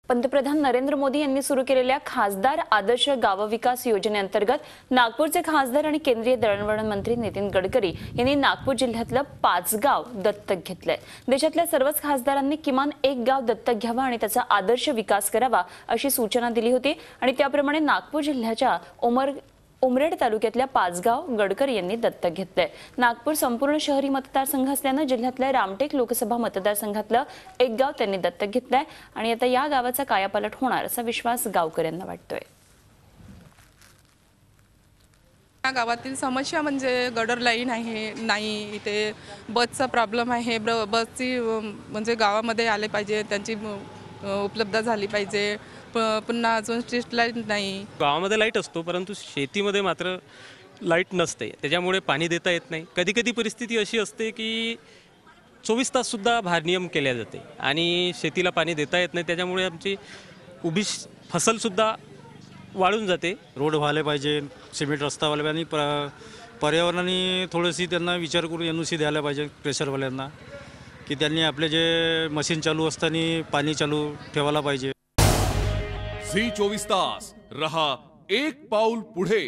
पंतप्रधान नरेंद्र मोदी यांनी सुरू केलेल्या खासदार आदर्श गाव विकास योजनेअंतर्गत नागपूरचे खासदार आणि केंद्रीय दळणवळण मंत्री नितीन गडकरी यांनी नागपूर जिल्ह्यातलं 5 गाव दत्तक घेतलंय। देशातल्या सर्वच खासदारांनी किमान एक गाव दत्तक घ्यावा आणि त्याचा आदर्श विकास करावा अशी सूचना दिली होती आणि त्याप्रमाणे नागपूर जिल्ह्याच्या उमरेड तालुक्यातल्या 5 गाव गडकरी यांनी दत्तक घेतलंय। नागपूर संपूर्ण शहरी मतदारसंघ असल्याने जिल्ह्यातल्या रामटेक लोकसभा मतदारसंघातलं एक गाव त्यांनी दत्तक घेतलंय आणि आता या गावाचा कायापालट होणार असा विश्वास गावकऱ्यांना वाटतोय। या गावातील समस्या म्हणजे गटर लाईन आहे नाही, इथे बसचा प्रॉब्लेम आहे। बसची म्हणजे गावामध्ये आले पाहिजे, त्यांची उपलब्ध झाली पाहिजे। पुन्हा अजून स्ट्रीट लाईट नाही। गावामध्ये लाईट असतो परंतु शेतीमध्ये मात्र लाईट नसते, त्याच्यामुळे पाणी देता येत नाही। कधी कधी परिस्थिती अशी असते की 24 तास सुद्धा भारनियम केल्या जाते आणि शेतीला पाणी देता येत नाही, त्याच्यामुळे आमची उभी फसल सुद्धा वाळून जाते। रोड व्हायला पाहिजे, सिमेंट रस्ता व्हायला पाहिजे आणि पर्यावरणाने थोडीशी त्यांना विचार करून NOC द्यायला पाहिजे प्रेशरवाल्यांना, की त्यांनी आपले जे मशीन चालू असताना पाणी चालू ठेवायला पाहिजे। झी 24 तास रहा एक पाऊल पुढे।